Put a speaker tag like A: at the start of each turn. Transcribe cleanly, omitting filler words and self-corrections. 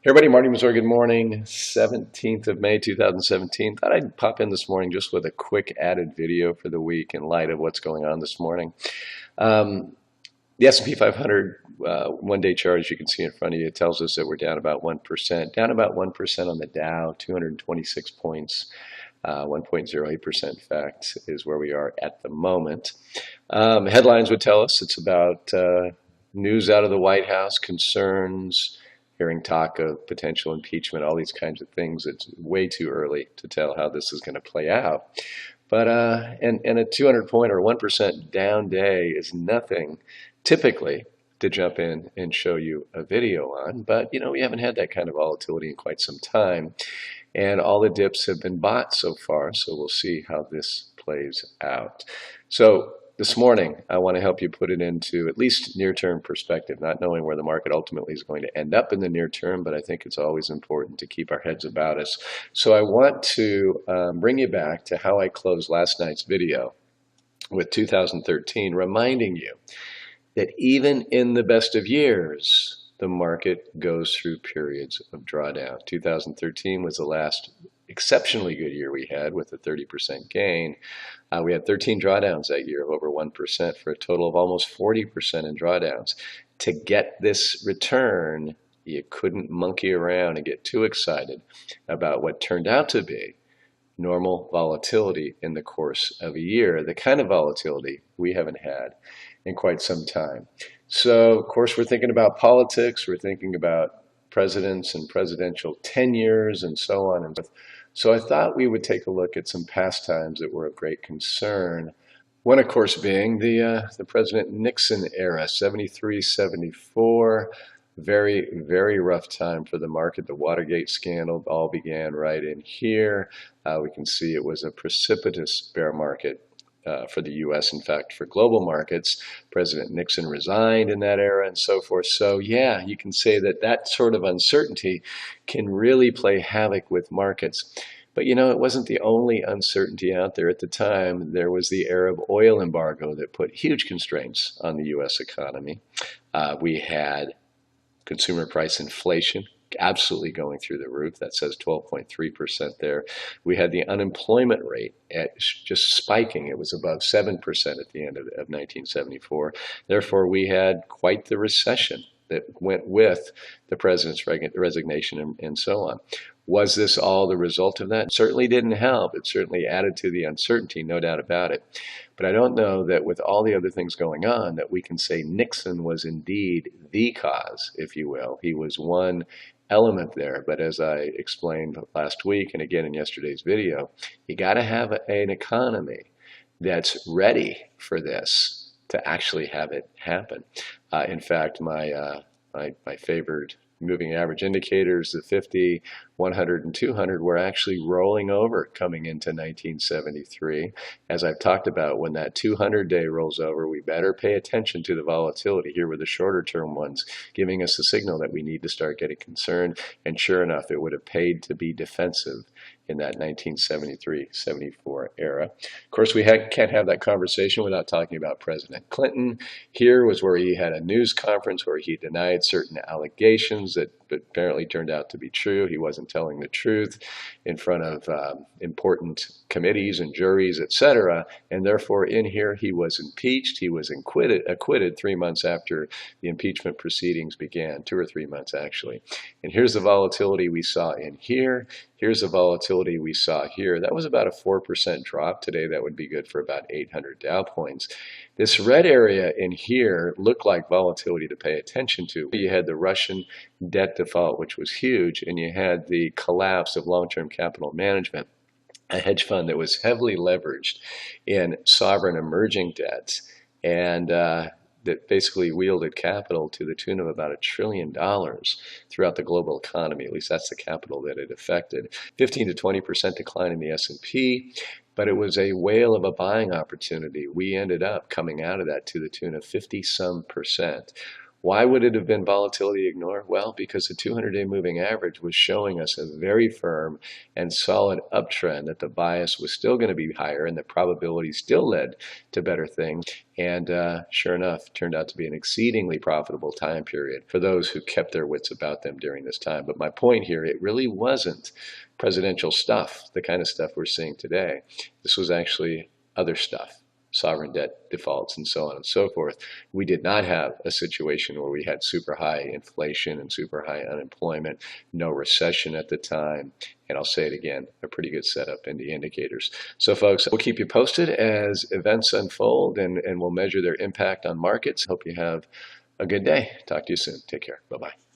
A: Hey everybody, Marty Missouri, good morning. 17th of May, 2017. Thought I'd pop in this morning just with a quick added video for the week in light of what's going on this morning. Um, the S&P 500 one-day chart, as you can see in front of you, tells us that we're down about 1%, down about 1% on the Dow, 226 points. 1.08% in fact is where we are at the moment. Headlines would tell us it's about news out of the White House, concerns, hearing talk of potential impeachment, all these kinds of things. It's way too early to tell how this is going to play out. But and a 200 point or 1% down day is nothing typically to jump in and show you a video on. But we haven't had that kind of volatility in quite some time, and all the dips have been bought so far. So we'll see how this plays out. So this morning, I want to help you put it into at least near-term perspective, not knowing where the market ultimately is going to end up in the near term, but I think it's always important to keep our heads about us. So I want to bring you back to how I closed last night's video with 2013, reminding you that even in the best of years, the market goes through periods of drawdown. 2013 was the last exceptionally good year we had with a 30% gain. We had 13 drawdowns that year of over 1% for a total of almost 40% in drawdowns. To get this return, you couldn't monkey around and get too excited about what turned out to be normal volatility in the course of a year, the kind of volatility we haven't had in quite some time. So, of course, we're thinking about politics, we're thinking about presidents and presidential tenures and so on and so forth. So I thought we would take a look at some pastimes that were of great concern. One, of course, being the President Nixon era, 73, 74. Very, very rough time for the market. The Watergate scandal all began right in here. We can see it was a precipitous bear market for the U.S., in fact, for global markets. President Nixon resigned in that era and so forth. So yeah, you can say that that sort of uncertainty can really play havoc with markets. But it wasn't the only uncertainty out there at the time. There was the Arab oil embargo that put huge constraints on the U.S. economy. We had consumer price inflation absolutely going through the roof. That says 12.3% there. We had the unemployment rate at just spiking. It was above 7% at the end of 1974. Therefore, we had quite the recession that went with the president's resignation and so on. Was this all the result of that? It certainly didn't help. It certainly added to the uncertainty, no doubt about it. But I don't know that with all the other things going on that we can say Nixon was indeed the cause, if you will. He was one element there. But as I explained last week and again in yesterday's video, you got to have an economy that's ready for this to actually have it happen. In fact, my favored moving average indicators, the 50, 100, and 200, were actually rolling over coming into 1973. As I've talked about, when that 200-day rolls over, we better pay attention to the volatility. Here were the shorter-term ones, giving us a signal that we need to start getting concerned. And sure enough, it would have paid to be defensive in that 1973-74 era. Of course, we can't have that conversation without talking about President Clinton. Here was where he had a news conference where he denied certain allegations that apparently turned out to be true. He wasn't telling the truth in front of important committees and juries, etc. And therefore, in here, he was impeached. He was acquitted 3 months after the impeachment proceedings began, 2 or 3 months actually. And here's the volatility we saw in here. Here's the volatility we saw here. That was about a 4% drop. Today, that would be good for about 800 Dow points. This red area in here looked like volatility to pay attention to. You had the Russian debt default, which was huge, and you had the collapse of long-term capital management, a hedge fund that was heavily leveraged in sovereign emerging debts, and that basically wielded capital to the tune of about $1 trillion throughout the global economy. At least that's the capital that it affected. 15 to 20% decline in the S&P, but it was a whale of a buying opportunity. We ended up coming out of that to the tune of 50-some%. Why would it have been volatility ignore? Well, because the 200-day moving average was showing us a very firm and solid uptrend, that the bias was still going to be higher and the probability still led to better things. And sure enough, turned out to be an exceedingly profitable time period for those who kept their wits about them during this time. But my point here, it really wasn't presidential stuff, the kind of stuff we're seeing today. This was actually other stuff, sovereign debt defaults and so on and so forth. We did not have a situation where we had super high inflation and super high unemployment, no recession at the time. And I'll say it again, a pretty good setup in the indicators. So folks, we'll keep you posted as events unfold, and we'll measure their impact on markets. Hope you have a good day. Talk to you soon. Take care. Bye-bye.